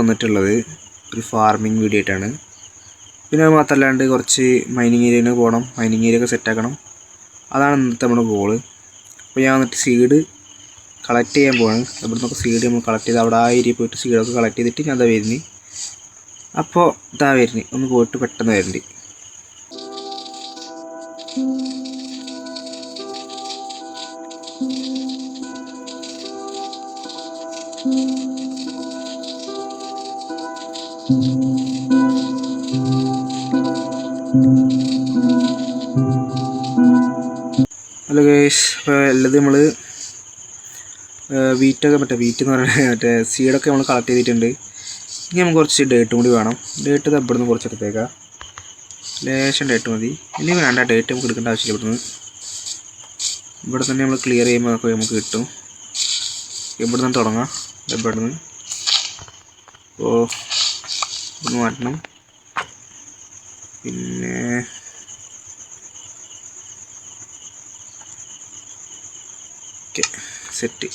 വന്നിട്ടുള്ളത് ഒരു farming video ആയിട്ടാണ്. പിന്നെ അത് മാത്രമല്ലാണ്ട് കുറച്ച് മൈനിങ് ഏരിയയിൽ പോകണം, മൈനിങ് ഏരിയ ഒക്കെ സെറ്റാക്കണം. അതാണ് ഇന്നത്തെ നമ്മുടെ ഗോള്. അപ്പോൾ ഞാൻ വന്നിട്ട് സീഡ് കളക്ട് ചെയ്യാൻ പോവാണ്. ഇവിടെ നിന്നൊക്കെ സീഡ് നമ്മൾ കളക്ട് ചെയ്ത് അവിടെ ആ ഏരിയ പോയിട്ട് സീഡൊക്കെ കളക്ട് ചെയ്തിട്ട് ഞാൻ ഇതാ വരുന്നത്. അപ്പോൾ ഇതാ വരുന്നത്, ഒന്ന് പോയിട്ട് പെട്ടെന്ന് വരണ്ടി. ഹലോ ഗൈസ്, അപ്പോൾ ഉള്ളത് നമ്മൾ വീറ്റൊക്കെ വീറ്റ് എന്ന് പറയുന്നത് സീഡൊക്കെ നമ്മൾ കളക്ട് ചെയ്തിട്ടുണ്ട്. ഇനി നമുക്ക് കുറച്ച് ഡേറ്റും കൂടി വേണം. ഡേറ്റ് ഇത് ഇവിടെ നിന്ന് കുറച്ച് എടുത്തേക്കാം, ലേശം ഡേറ്റ് മതി. ഇനി വേണ്ട ഡേറ്റ് നമുക്ക് എടുക്കേണ്ട ആവശ്യമില്ല. ഇവിടെ തന്നെ നമ്മൾ ക്ലിയർ ചെയ്യുമ്പോൾ നമുക്ക് കിട്ടും. ഇവിടെ നിന്ന് തുടങ്ങാം, ഇവിടെ നിന്ന്. അപ്പോൾ ഇവിടെ മാറ്റണം. പിന്നെ ഓക്കെ, സെറ്റ്.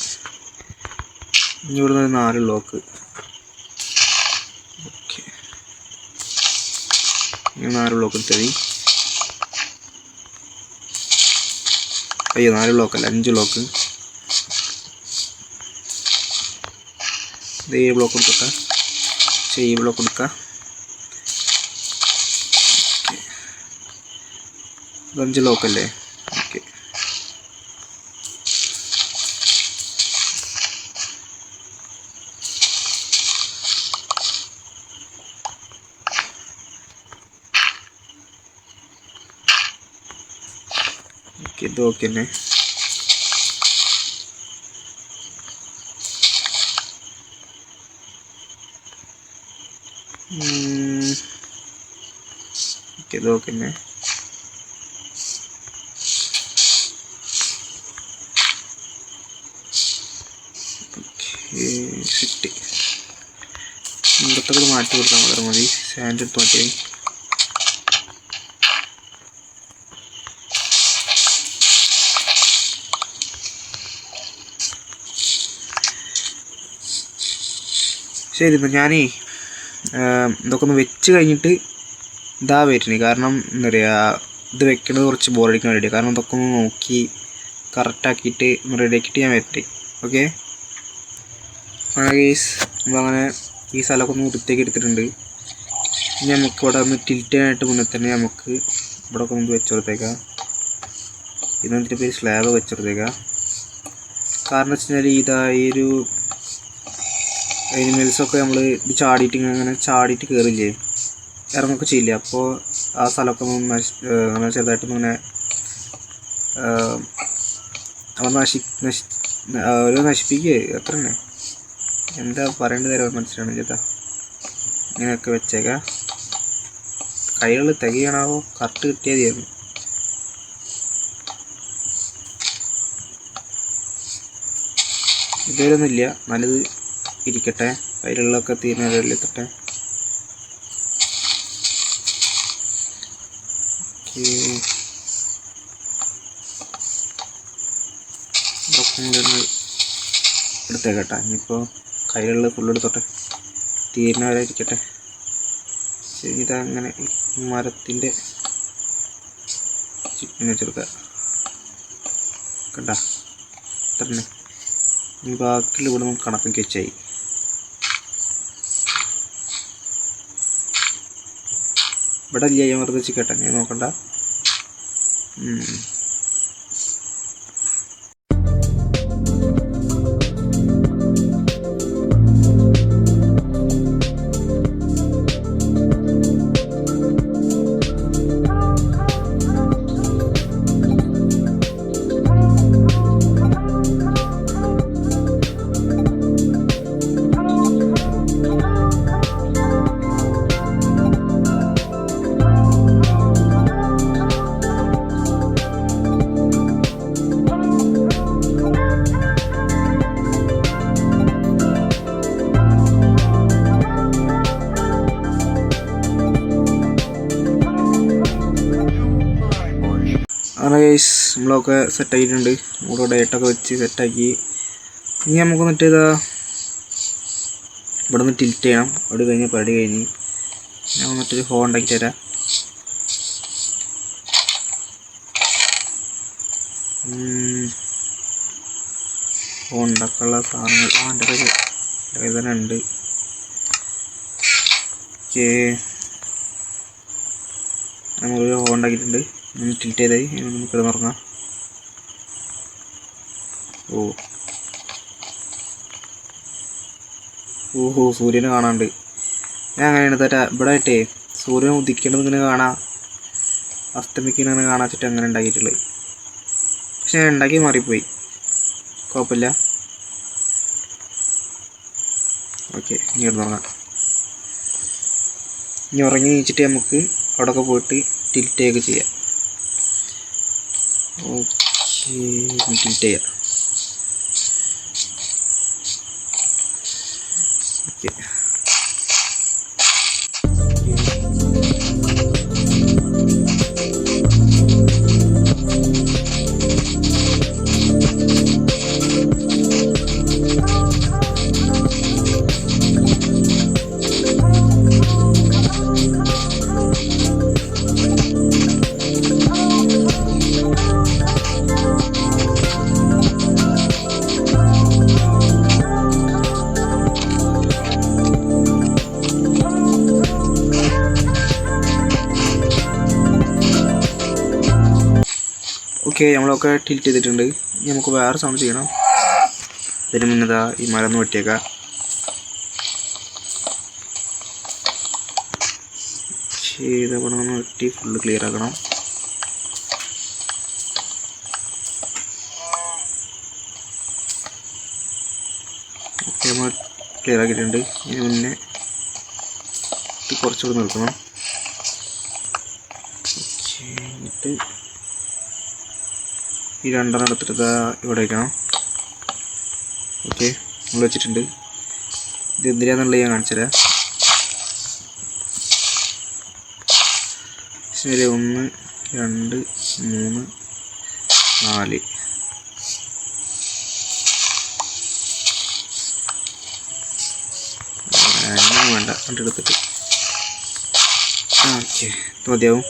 ഇനി ഇവിടെ നിന്ന് 4 ബ്ലോക്ക്. ഓക്കെ, ഇനി 4 ബ്ലോക്ക് എടുത്തത്. അയ്യോ 4 ബ്ലോക്കല്ല, 5 ബ്ലോക്ക്. 7 ബ്ലോക്ക് കൊടുക്കാം, 7 ബ്ലോക്ക് കൊടുക്കാം. 5 ബ്ലോക്കല്ലേ? ഓക്കെ, ഇത് ഓക്കെ തന്നെ. ഇത് ഓക്കെ തന്നെ. സെറ്റ്. ഇവിടത്തൊക്കെ മാറ്റി കൊടുത്താൽ മാത്രം മതി. സാൻഡ് എടുത്ത് മാറ്റിയായി. ശരി, ഇപ്പം ഞാനേ ഇതൊക്കെ ഒന്ന് വെച്ച് കഴിഞ്ഞിട്ട് ഇതാ വരുന്നത്. കാരണം എന്താ പറയുക, ഇത് വെക്കണത് കുറച്ച് ബോറടിക്കാൻ വേണ്ടിയിട്ട്. കാരണം ഇതൊക്കെ ഒന്ന് നോക്കി കറക്റ്റാക്കിയിട്ട് റെഡിയാക്കിയിട്ട് ഞാൻ വരട്ടെ. ഓക്കെ ഗൈസ്, നമ്മളങ്ങനെ ഈ സ്ഥലമൊക്കെ ഒന്ന് വൃത്തിയാക്കി എടുത്തിട്ടുണ്ട്. ഇനി നമുക്ക് ഇവിടെ ഒന്ന് ടിൽറ്റാനായിട്ട് മുന്നേ തന്നെ നമുക്ക് ഇവിടെ ഒക്കെ ഒന്ന് വെച്ച് കൊടുത്തേക്കാം. ഇതിൻ്റെ പേര് സ്ലാബ് വെച്ച് കൊടുത്തേക്കാം. കാരണം വെച്ച് കഴിഞ്ഞാൽ ഇതാ ഈ ഒരു അനിമൽസൊക്കെ നമ്മൾ ഇത് ചാടിയിട്ട് ഇങ്ങനെ ചാടിയിട്ട് കയറില്ലേ, ഇറങ്ങൊക്കെ ചെയ്യില്ലേ. അപ്പോൾ ആ സ്ഥലമൊക്കെ അങ്ങനെ ചെറുതായിട്ടൊന്നിങ്ങനെ അവർ നശിപ്പിക്കുക. അത്ര തന്നെ, എന്താ പറയേണ്ടത് തരാൻ മനസ്സിലാണ് ചേട്ടാ. ഇങ്ങനെയൊക്കെ വെച്ചേക്കാം. കൈകൾ തികയണാവോ, കറക്റ്റ് കിട്ടിയാൽ മതിയായിരുന്നു. ഇതുവരെയൊന്നുമില്ല, നല്ലത് ഇരിക്കട്ടെ. കയ്യിലുള്ളതൊക്കെ തീരുന്നവരെത്തിട്ടെ. എടുത്തേക്കട്ടെ. ഇനിയിപ്പോൾ കയ്യിലുള്ള ഫുള്ളെടുത്തോട്ടെ, തീരുന്നവരെ ഇരിക്കട്ടെ. ശരി, ഇതങ്ങനെ മരത്തിൻ്റെ ചുറ്റിന് വെച്ചെടുക്കുക. കണ്ട ഇത്രന്നെ. ഇനി ബാക്കിയുള്ള ഇവിടെ നമുക്ക് കണക്കൊക്കെ വെച്ചായി. ഇവിടെ ഇല്ല, ഞാൻ വെറുതെ വെച്ചിക്കട്ടെ, ഞാൻ നോക്കണ്ട. അങ്ങനെ ഗൈസ് നമ്മളൊക്കെ സെറ്റാക്കിയിട്ടുണ്ട്. നമ്മുടെ ഡേറ്റൊക്കെ വെച്ച് സെറ്റാക്കി. ഇനി നമുക്ക് എന്നിട്ട് ഇതാ ഇവിടെ നിന്ന് ടിൽറ്റ് ചെയ്യണം. അവിടെ കഴിഞ്ഞ് പരിപാടി കഴിഞ്ഞ് ഞാൻ വന്നിട്ടൊരു ഹോൾ ഉണ്ടാക്കി തരാം. ഹോൾ ഉണ്ടാക്കാനുള്ള സാധനങ്ങൾ എൻ്റെ കയ്യിൽ തന്നെ ഉണ്ട്. ഓക്കെ, നമ്മളൊരു ഹോൾ ഉണ്ടാക്കിയിട്ടുണ്ട്. ടിൽറ്റ് ചെയ്തായി നമുക്ക് കിടന്നുറങ്ങാം. ഓഹോ, സൂര്യനെ കാണാണ്ട്. ഞാൻ അങ്ങനെയാണ് തരാ ഇവിടെ ആയിട്ടേ സൂര്യൻ ഉദിക്കേണ്ടത് ഇങ്ങനെ കാണാം, അസ്തമിക്കണങ്ങനെ കാണാച്ചിട്ട് അങ്ങനെ ഉണ്ടാക്കിയിട്ടുള്ളത്. പക്ഷെ ഞാൻ ഉണ്ടാക്കി മാറിപ്പോയി, കുഴപ്പമില്ല. ഓക്കെ, ഇനി കിടന്നുറങ്ങാം. ഇനി ഉറങ്ങി നീച്ചിട്ട് നമുക്ക് അവിടെയൊക്കെ പോയിട്ട് ടിൽറ്റൊക്കെ ചെയ്യാം. ഓക്കെ, ടിൽറ്റ് ചെയ്യാം. ഓക്കെ, ഓക്കെ, നമ്മളൊക്കെ ടിൽറ്റ് ചെയ്തിട്ടുണ്ട്. ഇനി നമുക്ക് വേറെ സൗണ്ട് ചെയ്യണം. ഇതിന് മുന്നേതാ ഈ മരം ഒന്ന് വെട്ടിയേക്കാം. ചെയ്തവണ്ണം വെട്ടി ഫുള്ള് ക്ലിയർ ആക്കണം. ഓക്കെ, നമ്മൾ ക്ലിയർ ആക്കിയിട്ടുണ്ട്. ഇതിന് മുന്നേ കുറച്ചുകൂടി നിർത്തണം. ഓക്കെ, എന്നിട്ട് ഈ രണ്ടെണ്ണം എടുത്തിട്ട് ഇവിടെ വയ്ക്കണം. ഓക്കെ, നമ്മൾ വെച്ചിട്ടുണ്ട്. ഇത് എന്തിനാന്നുള്ളത് ഞാൻ കാണിച്ചു തരാം. ശരി, 1 2 3 4. അങ്ങനെ വേണ്ട, കണ്ടെടുത്തിട്ട് ഓക്കെ മതിയാവും.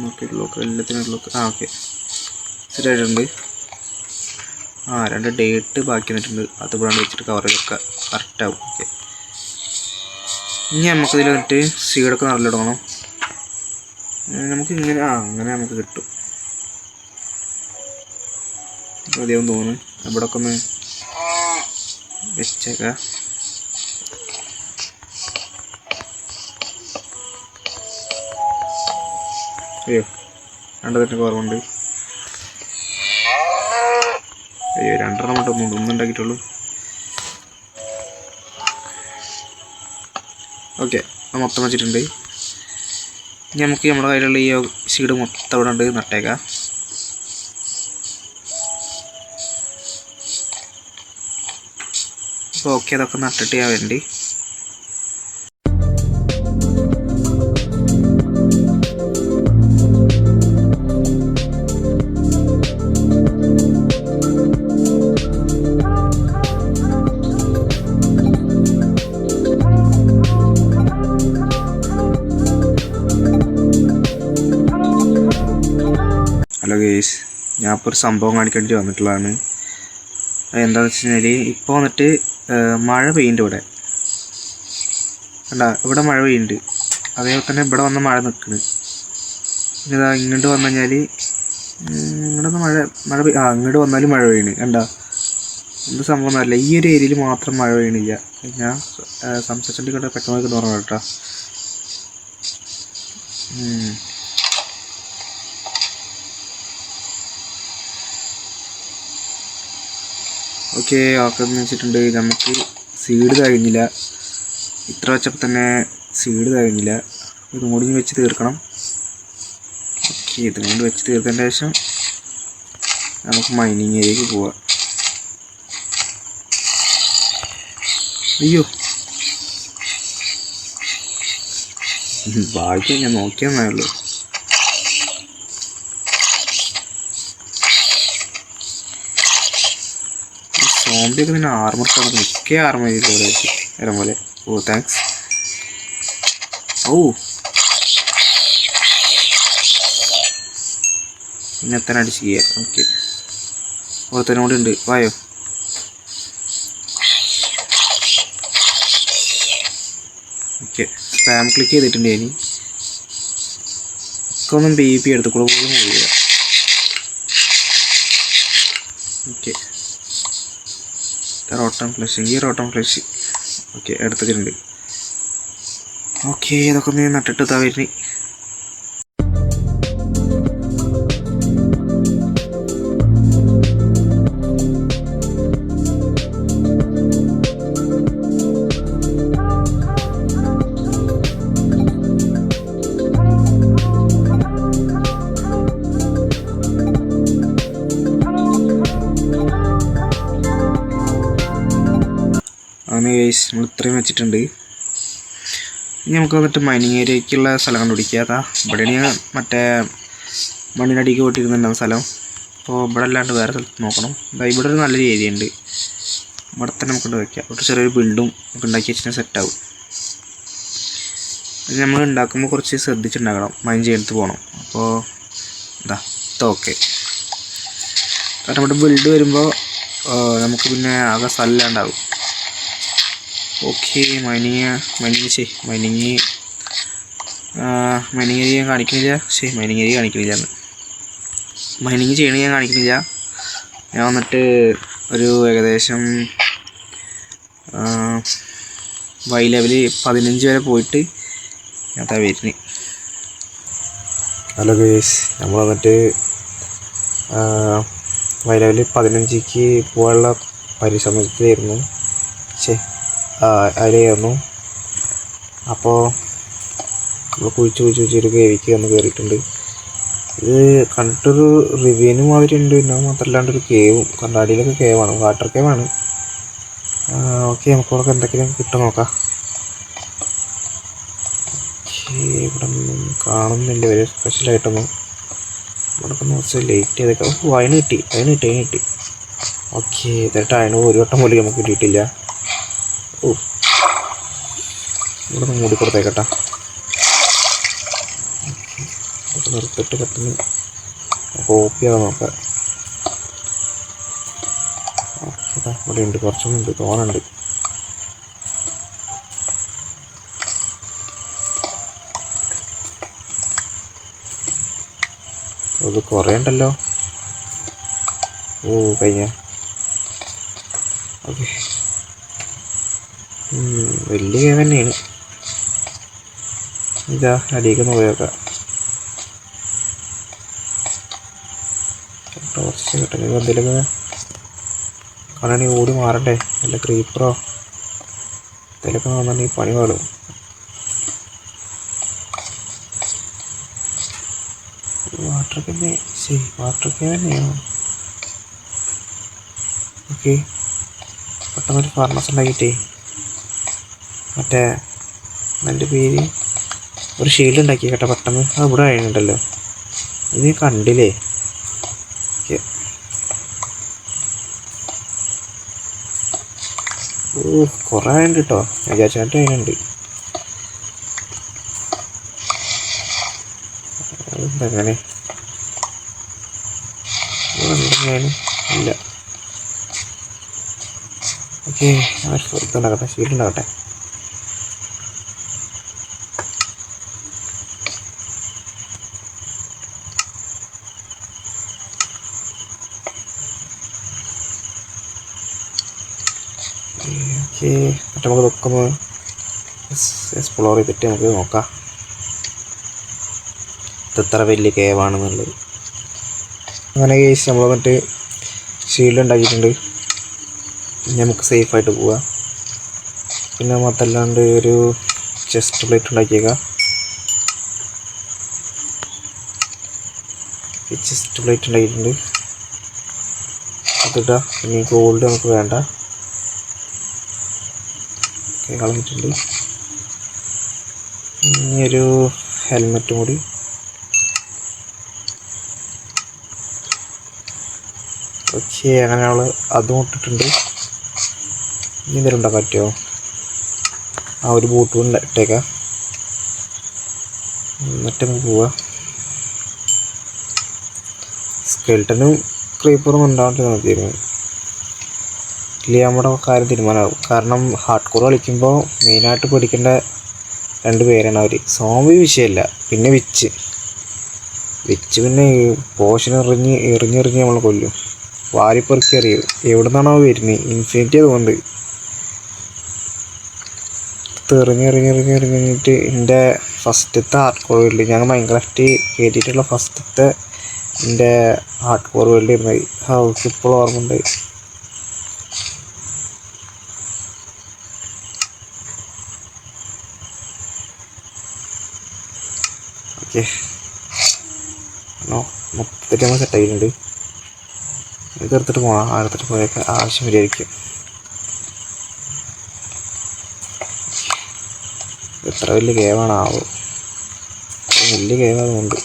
ഓക്കെ, ലോക്ക് എല്ലാത്തിനും ലോക്ക്. ഓക്കെ, ശരിയായിട്ടുണ്ട്. 2 ഡേറ്റ് ബാക്കി വന്നിട്ടുണ്ട്. അത് ഇവിടെ വെച്ചിട്ട് കവർ ചെയ്തൊക്കെ കറക്റ്റാവും. ഓക്കെ, ഇനി നമുക്കിതിൽ വന്നിട്ട് സീഡൊക്കെ നിറലിടണം. നമുക്ക് ഇങ്ങനെ അങ്ങനെ നമുക്ക് കിട്ടും. മതിയാവും തോന്നുന്നു. ഇവിടെ ഒക്കെ ഒന്ന് വെച്ചേക്കാം. അയ്യോ, 2 തന്നെ കുറവുണ്ട്. അയ്യോ, 2 மட்டுം ഒന്നുണ്ടാക്കിയിട്ടുള്ളൂ. ഓക്കെ, മൊത്തം വെച്ചിട്ടുണ്ട്. ഇനി നമുക്ക് നമ്മുടെ കയ്യിലുള്ള ഈ സീഡ് മൊത്തം ഇവിടെ ഉണ്ട് നട്ടേക്കാം. അപ്പോൾ ഓക്കെ, അതൊക്കെ നട്ടിട്ട് ചെയ്യാൻ വേണ്ടി ഹലോ ഗേസ്, ഞാൻ ഇപ്പോൾ ഒരു സംഭവം കാണിക്കേണ്ടി വന്നിട്ടുള്ളതാണ്. എന്താണെന്ന് വെച്ച് കഴിഞ്ഞാൽ ഇപ്പോൾ വന്നിട്ട് മഴ പെയ്യുന്നുണ്ട്. ഇവിടെ കണ്ടാ, ഇവിടെ മഴ പെയ്യുന്നുണ്ട്. അതേപോലെ തന്നെ ഇവിടെ വന്ന മഴ നിൽക്കുന്നു. പിന്നെ ഇതാ ഇങ്ങോട്ട് വന്നു കഴിഞ്ഞാൽ ഇങ്ങോട്ട് ഇങ്ങോട്ട് വന്നാലും മഴ പെയ്യണ്. കണ്ടാ, എന്ത് സംഭവം എന്നല്ല, ഈ ഒരു ഏരിയയിൽ മാത്രം മഴ പെയ്യണില്ല. ഞാൻ സംസാരിച്ചിട്ട് കണ്ട പെട്ടെന്ന് തുറന്നു കേട്ടോ. ഓക്കെ, ആക്കെന്ന് വെച്ചിട്ടുണ്ട്. നമുക്ക് സീഡ് കഴിഞ്ഞില്ല. ഇത്ര വെച്ചപ്പോൾ തന്നെ സീഡ് കഴിഞ്ഞില്ല. ഇത് കൂടി വെച്ച് തീർക്കണം. ഓക്കെ, ഇതും കൊണ്ട് വെച്ച് തീർത്തതിൻ്റെ ശേഷം നമുക്ക് മൈനിങ് ഏരിയക്ക് പോവാം. അയ്യോ, ഭാഗ്യം, ഞാൻ നോക്കിയെന്നേ ഉള്ളൂ. സോംബിയൊക്കെ പിന്നെ ആർമർ കാണുന്നത് മിക്ക ആർമർ ചെയ്തോടെ നേരം പോലെ. ഓ താങ്ക്സ്. ഓ പിന്നെ എത്ര അടിച്ച് ചെയ്യാം. ഓക്കെ ഓർത്തനും കൂടി ഉണ്ട്. വായോ. ഓക്കെ സ്പാം ക്ലിക്ക് ചെയ്തിട്ടുണ്ട്. ഇനി ഒക്കെ ഒന്നും ബി എടുത്ത് കൂടെ പോലും പോവുക. ഓക്കെ റോട്ടം ഫ്ലഷ്. ഈ റോട്ടം ഫ്ലഷ് ഓക്കെ എടുത്തിട്ടുണ്ട്. ഓക്കെ ഇതൊക്കെ ഒന്ന് നട്ടിട്ട് ഇതാ വരുന്നേ. അങ്ങനെ ഗൈസ് നമ്മൾ ഇത്രയും വെച്ചിട്ടുണ്ട്. ഇനി നമുക്ക് വന്നിട്ട് മൈനിങ് ഏരിയയ്ക്കുള്ള സ്ഥലം കണ്ടുപിടിക്കുക. ഇവിടെയാണ് ഞാൻ മറ്റേ മണ്ണിനടിക്ക് പോയിട്ടിരുന്നുണ്ടാകുന്ന സ്ഥലം. അപ്പോൾ ഇവിടെ അല്ലാണ്ട് വേറെ സ്ഥലത്ത് നോക്കണം. ഇവിടെ ഒരു നല്ലൊരു ഏരിയ ഉണ്ട്. ഇവിടെ തന്നെ നമുക്ക് വയ്ക്കാം. ഇവിടെ ചെറിയൊരു ബിൽഡും നമുക്ക് ഉണ്ടാക്കി വെച്ചാൽ സെറ്റാവും. ഇത് നമ്മൾ ഉണ്ടാക്കുമ്പോൾ കുറച്ച് ശ്രദ്ധിച്ചുണ്ടാക്കണം. മൈൻ ചെയ്തിട്ട് പോകണം. അപ്പോൾ എന്താ ഓക്കെ. കാരണം ഇവിടെ ബിൽഡ് വരുമ്പോൾ നമുക്ക് പിന്നെ ആകെ സ്ഥലമില്ലാണ്ടാവും. ഓക്കെ മൈനിങ് ഏരിയ കാണിക്കുന്നില്ല. മൈനിങ് ഏരിയ കാണിക്കുന്നില്ല. മൈനിങ് ചെയ്യണ ഞാൻ കാണിക്കുന്നില്ല. ഞാൻ വന്നിട്ട് ഒരു ഏകദേശം വൈ ലെവൽ 15 വരെ പോയിട്ട് ഞാൻ വരുന്നത്. ഹലോ ഗൈസ്, നമ്മൾ വന്നിട്ട് വൈ ലെവൽ 15ക്ക് പോകാനുള്ള പരിശ്രമത്തിലായിരുന്നു. അതിലായിരുന്നു. അപ്പോൾ നമ്മൾ കുഴിച്ചൊരു കേവിക്ക് വന്ന് കയറിയിട്ടുണ്ട്. ഇത് കണ്ടിട്ടൊരു റിവ്യൂവിന് മാതിരി ഉണ്ട്. പിന്നെ മാത്രമല്ലാണ്ടൊരു കേവും കണ്ണാടിയിലൊക്കെ കേവാണ്, വാട്ടർ കേവാണ്. ഓക്കെ നമുക്കിവിടെ എന്തെങ്കിലും കിട്ടും നോക്കാം. ഇവിടെ ഒന്നും കാണുന്നില്ല ഒരു സ്പെഷ്യലായിട്ടൊന്നും. ഇവിടെ ഒന്ന് കുറച്ച് ലേറ്റ് ചെയ്തേക്കാം. അതിന് കിട്ടി. ഓക്കെ ഇതായിട്ട് അതിന് ഒരു വട്ടം പോലും നമുക്ക് കിട്ടിയിട്ടില്ല. ഓ ഇവിടെ നിന്ന് മൂടി കൊടുത്തേക്കട്ടാ. നിർത്തിട്ട് പെട്ടെന്ന് കോപ്പിയാകാൻ നോക്കാം. ഓക്കെ ഇവിടെ ഉണ്ട്, കുറച്ചുണ്ട്, തോനുണ്ട്. അത് കുറേ ഉണ്ടല്ലോ. ഓ കഴിഞ്ഞ. ഓക്കെ വലിയ ഗെയിം തന്നെയാണ്. ഇതാ അടിയിലേക്ക് പോയേക്കാം. ടോർച്ച് കിട്ടണമെങ്കിൽ എന്തെങ്കിലുമൊക്കെ കാണാണെങ്കിൽ ഓടി മാറണ്ടേ. നല്ല ക്രീപ്പറോ എന്തെങ്കിലുമൊക്കെ വന്നിട്ടുണ്ടെങ്കിൽ പണി പാടും. വാട്ടർ ക്യാൻ തന്നെയാണോ? ഓക്കെ പെട്ടെന്നൊരു ഫർണസ് ഉണ്ടാക്കിയിട്ടേ മറ്റേ എൻ്റെ പേര് ഒരു ഷീൽഡ് ഉണ്ടാക്കി കേട്ടോ പെട്ടെന്ന്. അത് ഇവിടെ കഴിയുന്നുണ്ടല്ലോ, ഇത് കണ്ടില്ലേ? ഓക്കെ ഓ കുറേ ഉണ്ട് കേട്ടോ. ഞാൻ വിചാരിച്ചായിട്ട് അതിനുണ്ട്. എന്തെങ്ങനെ ഇല്ല. ഓക്കെ ഇതുണ്ടാകട്ടെ, ഷീൽഡ് ഉണ്ടാകട്ടെ. ഓക്കെ എന്നിട്ട് നമുക്ക് ഇതൊക്കെ ഒന്ന് എക്സ്പ്ലോർ ചെയ്തിട്ട് നമുക്ക് നോക്കാം ഇതെത്ര വലിയ കേവാണെന്നുള്ളത്. അങ്ങനെ കേസ് നമ്മൾ വന്നിട്ട് ഷീൽഡ് ഉണ്ടാക്കിയിട്ടുണ്ട്. നമുക്ക് സേഫായിട്ട് പോവാം. പിന്നെ മാത്രമല്ലാണ്ട് ഒരു ചെസ്റ്റ് പ്ലേറ്റ് ഉണ്ടാക്കിയേക്കാം. ചെസ്റ്റ് പ്ലേറ്റ് ഉണ്ടാക്കിയിട്ടുണ്ട്. അതിട്ടാ. ഇനി ഗോൾഡ് നമുക്ക് വേണ്ട, കളഞ്ഞിട്ടുണ്ട്. ഇനി ഒരു ഹെൽമെറ്റും കൂടി. ഓക്കെ അങ്ങനെ നമ്മൾ അതും ഇട്ടിട്ടുണ്ട്. ഇനി എന്തെങ്കിലും ഉണ്ടാക്കാൻ പറ്റുമോ? ആ ഒരു ബൂട്ട് കൊണ്ട് ഇട്ടേക്കാം. എന്നിട്ട് നമുക്ക് പോവാം. സ്കെൽട്ടനും ക്രീപ്പറും ഉണ്ടാവേണ്ടി മതിയായിരുന്നു. ഇല്ലെങ്കിൽ നമ്മുടെ കാര്യം തീരുമാനമാകും. കാരണം ഹാർഡ് കോർ കളിക്കുമ്പോൾ മെയിനായിട്ട് പേടിക്കേണ്ട 2 പേരാണ് അവർ. സോംബി വിഷയമല്ല, പിന്നെ വിച്ച് പിന്നെ പോഷൻ എറിഞ്ഞെറിഞ്ഞ് നമ്മൾ കൊല്ലും. വാരിപ്പെറുക്കി അറിയും എവിടെ നിന്നാണോ വരുന്നത്. ഇൻഫിനിറ്റി അതുകൊണ്ട് എറിഞ്ഞിട്ട് എൻ്റെ ഫസ്റ്റത്തെ ഹാർഡ് കോർ വേൾഡ്, ഞാൻ മൈൻക്രാഫ്റ്റ് കയറ്റിയിട്ടുള്ള ഫസ്റ്റത്തെ എൻ്റെ ഹാർഡ് കോർ വേൾഡ് ഇരുന്നത് അവർക്ക് ഇപ്പോൾ ഓർമ്മയുണ്ട്. ഓക്കെ, മൊത്തത്തിൽ നമ്മൾ സെറ്റായിട്ടുണ്ട്. ഇത് എടുത്തിട്ട് പോകണം. അടുത്തിട്ട് പോയൊക്കെ ആവശ്യം വരികയായിരിക്കും. എത്ര വലിയ ഗെയിമാണ് ആവും. വലിയ ഗെയിമായതുകൊണ്ട്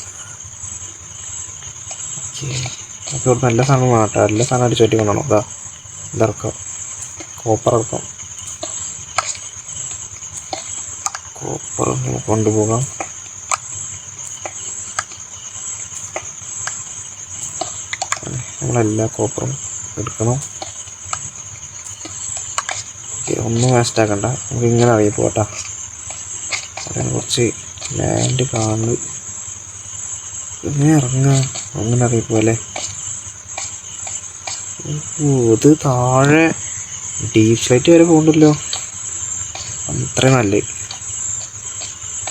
ഓക്കെ. ഇവിടെ നല്ല സാധനം വേണം കേട്ടോ. എല്ലാ സാധനം അടിച്ചു പറ്റി കൊണ്ടാണോ? ഇതറക്കാം. കോപ്പർ ഇറക്കാം. കോപ്പർ നമുക്ക് കൊണ്ടുപോകാം. നമ്മളെല്ലാ കോപ്പറും എടുക്കണം. ഓക്കെ, ഒന്നും വേസ്റ്റ് ആക്കണ്ട. നമുക്ക് ഇങ്ങനെ അറിയാം പോട്ടാ. അവിടെ കുറച്ച് ലാൻഡ് കാണുന്നു. ഇങ്ങനെ ഇറങ്ങാം. അങ്ങനെ അറിയിപ്പോലെ. ഇത് താഴെ ഡീപ് ഫ്ലൈറ്റ് വരെ പോകണ്ടല്ലോ. അത്രയും നല്ല.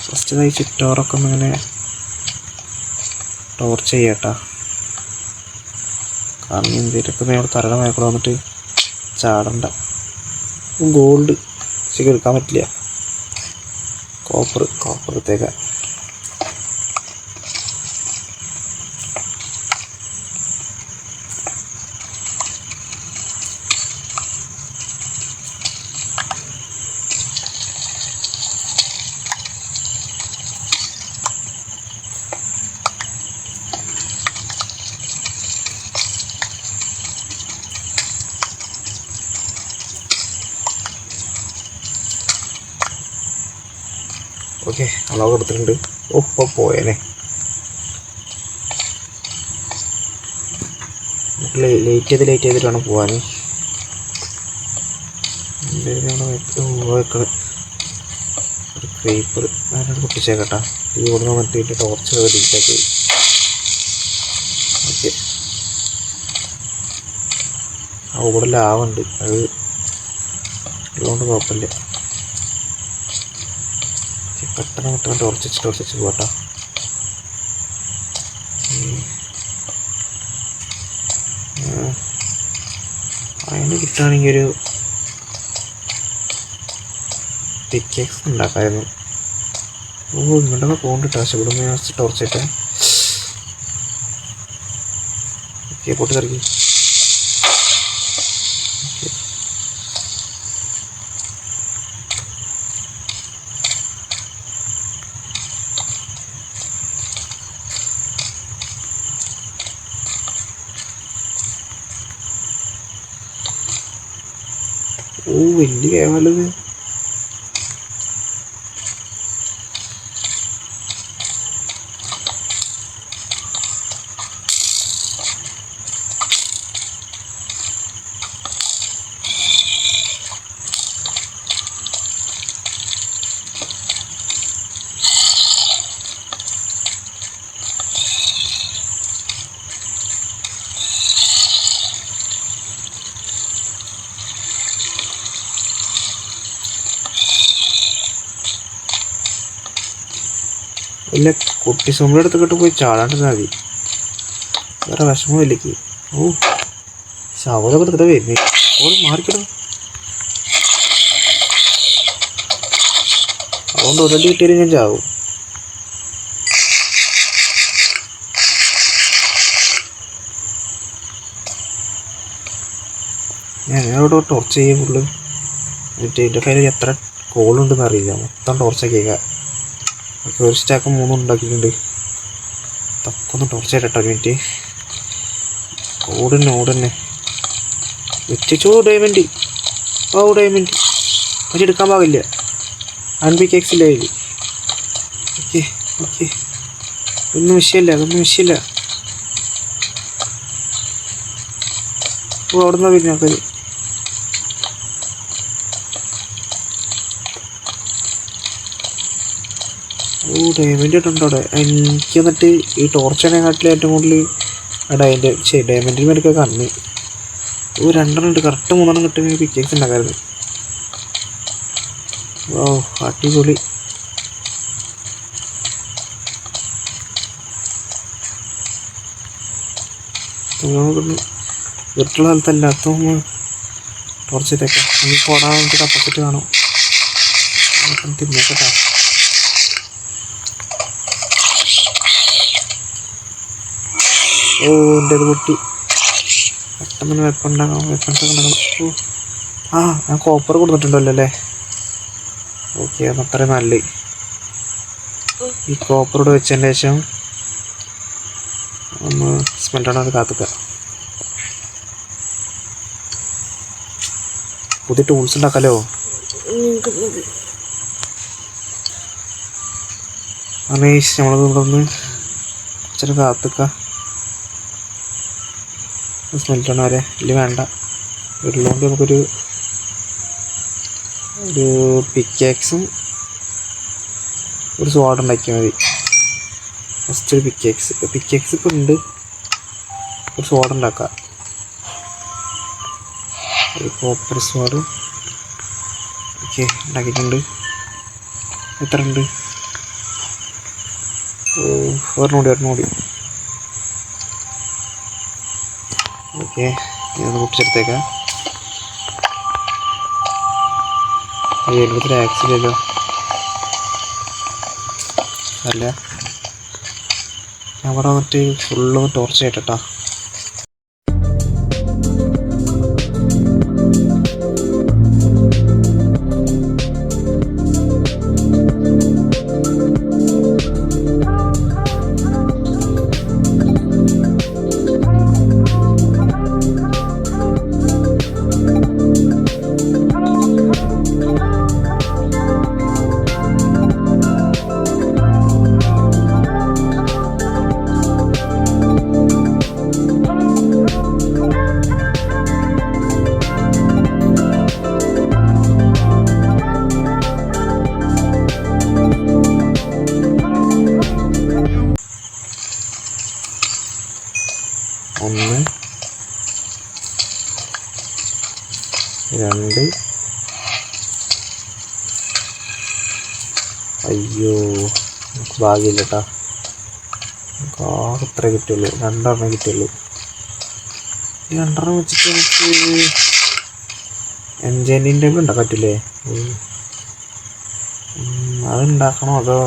ഫസ്റ്റ് ഇതായി ചുറ്റോറൊക്കെ ഒന്നിങ്ങനെ ടോർച്ച് ചെയ്യട്ടാ. കാരണം എന്തെങ്കിലുമൊക്കെ നമ്മൾ തരണം മേക്കൂടെ വന്നിട്ട് ചാടണ്ട. ഗോൾഡ് ശരിക്കും എടുക്കാൻ പറ്റില്ല. കോപ്പർ എടുത്തേക്കാം. ഓക്കെ, അളവ് എടുത്തിട്ടുണ്ട്. ഇപ്പോൾ പോയേനെ. നമുക്ക് ലേറ്റ് ചെയ്തിട്ട് വേണം പോകാൻ. വെക്കണം ഒരു ക്രീപ്പർ അതിനോട് പൊട്ടിച്ചേക്കട്ടാ. ഈ ഇവിടെ നിന്ന് മറ്റിട്ട് ടോർച്ച് ഡിറ്റാക്കി. ഓക്കെ, ഇവിടെ ലാവുണ്ട്. അത് ഉള്ളതുകൊണ്ട് കുഴപ്പമില്ല. പെട്ടെന്ന് ടോർച്ച് പോട്ടാ. അതിന് കിട്ടുകയാണെങ്കിൽ ഒരു പിക്കെക്സ് ഉണ്ടാക്കാമായിരുന്നു. ഇങ്ങോട്ടൊക്കെ പോകണ്ടിട്ടാ. പക്ഷെ ഇവിടെ നിന്ന് ടോർച്ചിട്ട് പൊട്ടി തെറിക്കും. വലിയ കേവലത്. ഇല്ല, കുട്ടി സോമ്പിയുടെ അടുത്തൊക്കെ പോയി ചാടാണ്ടിരുന്നാൽ മതി. വേറെ വിഷമമില്ലേക്ക്. ശവലൊക്കെ എടുത്തിട്ട് വരുന്നേ. ഓട് മാറിക്കിടും. അതുകൊണ്ട് ഉടനെ കിട്ടിയാലും ഞാൻ ചാവും. ഞാൻ അവിടെ ടോർച്ച് ചെയ്യാൻ ഫുള്ള്. എന്നിട്ട് എൻ്റെ കയ്യിൽ എത്ര കോളുണ്ടെന്ന് അറിയില്ല. മൊത്തം ടോർച്ചൊക്കെ ഒരു സ്റ്റാക്ക് 3 ഉണ്ടാക്കിയിട്ടുണ്ട്. തക്കൊന്ന് ടോർച്ച് ചെയ്യട്ടോ. ഒരു മിനിറ്റ്. ഓടന്നെ വെച്ചോ ഡയമണ്ട്. ഓ ഡയമണ്ട് അത് എടുക്കാൻ പാകില്ല. അൺപിക്കേക്സില്ല കയ്യിൽ. ഓക്കെ ഓക്കെ, ഒന്നും വിഷയമില്ല. ഓ അവിടെ നിന്നാ പിന്നെ ആൾക്കാർ. ഓ ഡയമണ്ട് ഇട്ടുണ്ട് അവിടെ. എനിക്ക് എന്നിട്ട് ഈ ടോർച്ചിനെക്കാട്ടിൽ ഏറ്റവും കൂടുതൽ ഡയമണ്ടിന് മേടിക്കാൻ കണ്ണ്. ഓ 2 ഉണ്ട്, കറക്റ്റ് 3 കിട്ടുമെങ്കിൽ പിക്കേക്സ് ഉണ്ടാക്കായിരുന്നു. ഓ അടിപൊളി. വീട്ടിലുള്ള സ്ഥലത്തല്ലാത്ത ടോർച്ചിട്ടൊക്കെ എനിക്ക് ഓടാൻ വേണ്ടി കപ്പച്ചിട്ട് കാണും. തിന്നേക്കട്ടാ. ഓ എൻ്റെ അത് പൊട്ടി. പെട്ടെന്ന് വെപ്പൺസ് ഉണ്ടാക്കണം. ഓ ആ ഞാൻ കോപ്പർ കൊടുത്തിട്ടുണ്ടല്ലോ അല്ലേ. ഓക്കെ, അത് അത്രയും നല്ല. ഈ കോപ്പറോട് വെച്ചതിന് ശേഷം ഒന്ന് സ്മെൽറ്റോണത് കാത്തുക്കുക. പുതിയ ടൂൾസ് ഉണ്ടാക്കാമല്ലോ. അമേഷ് നമ്മളത് ഇവിടെ ഒന്ന് ഇച്ചിരി കാത്തുക്കുക. സ്മെൽറ്റോണ വരെ ഇല്ല വേണ്ട. ഉള്ളതുകൊണ്ട് നമുക്കൊരു പിക്കാക്സും ഒരു സ്വാഡ് ഉണ്ടാക്കിയാൽ മതി. ഫസ്റ്റ് ഒരു പിക്കാക്സ് ഇപ്പോൾ ഉണ്ട്. ഒരു സ്വാഡ് ഉണ്ടാക്കാം. ഒരു കോപ്പർ സ്വാഡ്. ഓക്കെ, ഉണ്ടാക്കിയിട്ടുണ്ട്. എത്ര ഉണ്ട്? ഒരെണ്ണം കൂടി. ഓക്കെ, ഞാനൊന്ന് പൊട്ടിച്ചെടുത്തേക്കാം. എഴുപത്തി ആക്സിലല്ലോ അല്ല, അവിടെ വന്നിട്ട് ഫുള്ള് ടോർച്ച് ആയിട്ടാ. ഒന്ന്, രണ്ട്, അയ്യോ നമുക്ക് ഭാഗ്യമില്ല കേട്ടോ. നമുക്ക് ആകെ ഇത്ര കിട്ടുള്ളൂ, 2 കിട്ടുള്ളൂ. ഈ 2 വെച്ചിട്ട് നമുക്ക് എൻജൈനിൻ്റെ ഉണ്ടാക്കാൻ പറ്റില്ലേ? അതുണ്ടാക്കണോ അതോ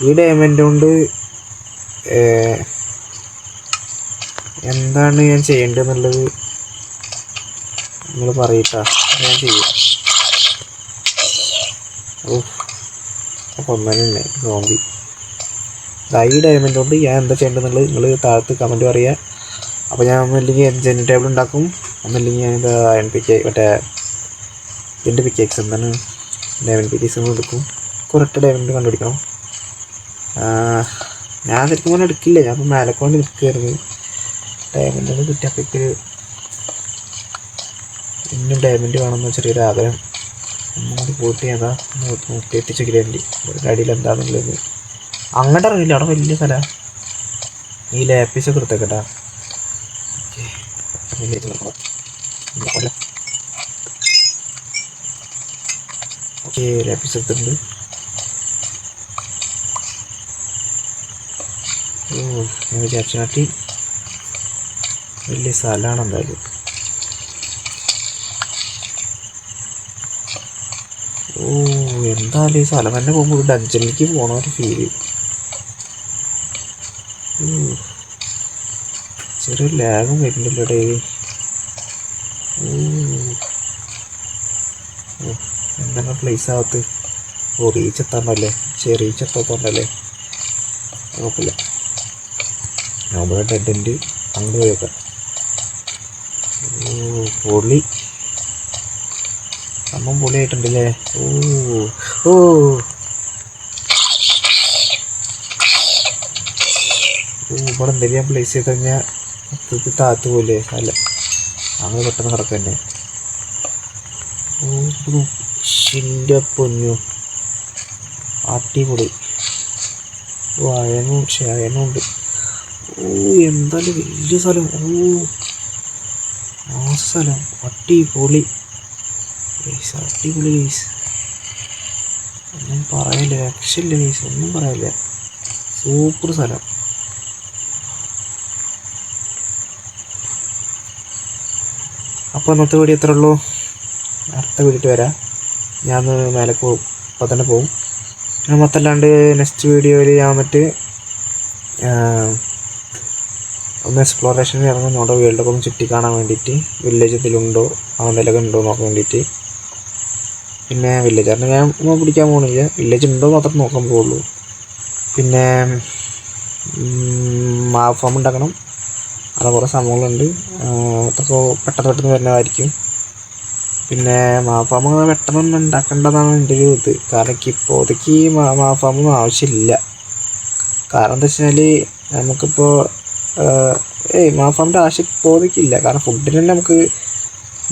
ഈ ഡയമണ്ട് കൊണ്ട് എന്താണ് ഞാൻ ചെയ്യേണ്ടതെന്നുള്ളത് നിങ്ങൾ പറയട്ടാ, ഞാൻ ചെയ്യും. അപ്പം ഒന്നെ സോംബി. ഈ ഡയമണ്ട് കൊണ്ട് ഞാൻ എന്താ ചെയ്യേണ്ടതെന്നുള്ളത് നിങ്ങൾ താഴത്ത് കമൻറ്റ് പറയുക. അപ്പോൾ ഞാൻ ഒന്നല്ലെങ്കിൽ എൻജൈൻ ടേബിൾ ഉണ്ടാക്കും, ഒന്നല്ലെങ്കിൽ ഞാൻ ഇത് ഇതിൻ്റെ പിക്കേക്സ് എന്താണ് ഡയമണ്ട് പിക്കേക്സ് എടുക്കും. കുറച്ച് ഡയമണ്ട് കണ്ടുപിടിക്കണം. ഞാൻ ശരിക്കും പറഞ്ഞാൽ എടുക്കില്ല, ഞാൻ ഇപ്പോൾ മേലക്കൊണ്ട് നിൽക്കുമായിരുന്നു. ഡയമണ്ട് കിട്ടിയപ്പോഴേക്ക് ഇന്നും ഡയമണ്ട് വേണമെന്ന് ചെറിയൊരു ആഗ്രഹം. ഒന്നുകൂടി പോയിട്ട് ഏതാ 138 ഗ്രാൻഡ് ഒരു കടിയിൽ എന്താണെന്നുള്ളത് അങ്ങോട്ട് അറിയില്ല. അവിടെ വലിയ സ്ഥലമാണ്. ഈ ലാപ്പീസൊക്കെ എടുത്തേക്കട്ടാ. ഓക്കെ, ലാപ്പീസ് എടുത്തിട്ടുണ്ട്. ഞാൻ വിചാരിച്ച നാട്ടി വലിയ സ്ഥലമാണ് എന്തായാലും. എന്തായാലും ഈ സ്ഥലം തന്നെ പോകുമ്പോൾ ഡഞ്ചനിലേക്ക് പോകണ ഒരു ഫീല്. ചെറിയൊരു ലാഗും വരുന്നില്ല ഡേവി. എന്താണ് പ്ലേസ് ആകത്ത്? റീച്ച് എത്താണ്ടല്ലേ? റീച്ച് എത്താത്തോണ്ടല്ലേ? കുഴപ്പമില്ല. നമ്മുടെ ഡെഡ് എൻഡ് അങ്ങോട്ട് പോയേക്കാം. പൊളി. സംഭവം പൊളിയായിട്ടുണ്ടല്ലേ. ഓ ഓ ഇവിടെ എന്തെങ്കിലും പ്ലേസ് ചെയ്ത് കഴിഞ്ഞാൽ മൊത്തത്തിൽ താത്ത് പോലെ അല്ല അങ്ങനെ പെട്ടെന്ന് കിടക്കുക തന്നെ. ഓ ഷിൻ്റെ പൊന്നു അടിപൊളി. അയനും ക്ഷയനും ഉണ്ട്. ഓ എന്തായാലും വലിയ സ്ഥലം. ഓ ആ സ്ഥലം അടിപൊളി അടിപൊളി ഗൈസ്. ഒന്നും പറയില്ല, രക്ഷയില്ല ഗൈസ്, ഒന്നും പറയില്ല. സൂപ്പർ സ്ഥലം. അപ്പോൾ ഇന്നത്തെ വീഡിയോ എത്ര ഉള്ളൂ. അടുത്ത വീഡിയോ വരാം. ഞാൻ മേലെ പോകും, അപ്പോൾ തന്നെ പോകും. മൊത്തമല്ലാണ്ട് നെക്സ്റ്റ് വീഡിയോയിൽ ഞാൻ വന്നിട്ട് ഒന്ന് എക്സ്പ്ലോറേഷൻ ഇറങ്ങും. നമ്മുടെ വേൾഡൊക്കെ ഒന്ന് ചുറ്റി കാണാൻ വേണ്ടിയിട്ട്. വില്ലേജ് ഇതിലുണ്ടോ എന്തെങ്കിലുമൊക്കെ ഉണ്ടോ നോക്കാൻ വേണ്ടിയിട്ട്. പിന്നെ വില്ലേജറിനെ ഞാൻ പിടിക്കാൻ പോകുന്നില്ല, വില്ലേജ് ഉണ്ടോ മാത്രം നോക്കാൻ പോകുള്ളൂ. പിന്നെ മാവ് ഫാം ഉണ്ടാക്കണം. അവിടെ കുറേ സംഭവങ്ങളുണ്ട്, അതൊക്കെ പെട്ടെന്ന് വരുന്നതായിരിക്കും. പിന്നെ മാവ് ഫാം പെട്ടെന്നൊന്നും ഉണ്ടാക്കേണ്ടതാണ് എൻ്റെ ഒരു ഇത്. കാരണം എനിക്ക് ഇപ്പോഴത്തേക്ക് മാവ് ഫാമൊന്നും ആവശ്യമില്ല. കാരണം എന്താ വെച്ച് കഴിഞ്ഞാൽ നമുക്കിപ്പോൾ മാവ് ഫാമിൻ്റെ ആവശ്യം ഇപ്പോഴത്തേക്കില്ല. കാരണം ഫുഡിന് തന്നെ നമുക്ക്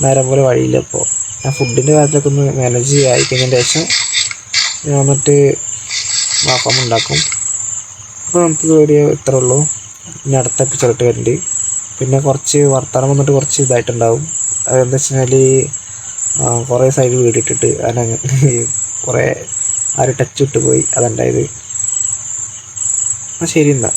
നേരം പോലെ വഴിയില്ല. ഇപ്പോൾ ഞാൻ ഫുഡിൻ്റെ കാര്യത്തിലൊക്കെ ഒന്ന് മാനേജ് ആയിക്കഴിഞ്ഞതിന് ശേഷം ഞാൻ വന്നിട്ട് മാവ് ഫാം ഉണ്ടാക്കും. അപ്പോൾ നമുക്ക് വീഡിയോ ഇത്ര ഉള്ളൂ. ഇനി അടുത്ത എപ്പിസോഡ് വരുന്നുണ്ട്. പിന്നെ കുറച്ച് വർത്തമാനം വന്നിട്ട് കുറച്ച് ഇതായിട്ടുണ്ടാവും. അതെന്താ വെച്ച് കഴിഞ്ഞാൽ കുറേ സൈഡ് വീഡിയോ ഇട്ടിട്ട് അതിന് കുറേ ടച്ച് വിട്ട് പോയി അതുണ്ടായത്. ശരി എന്നാൽ.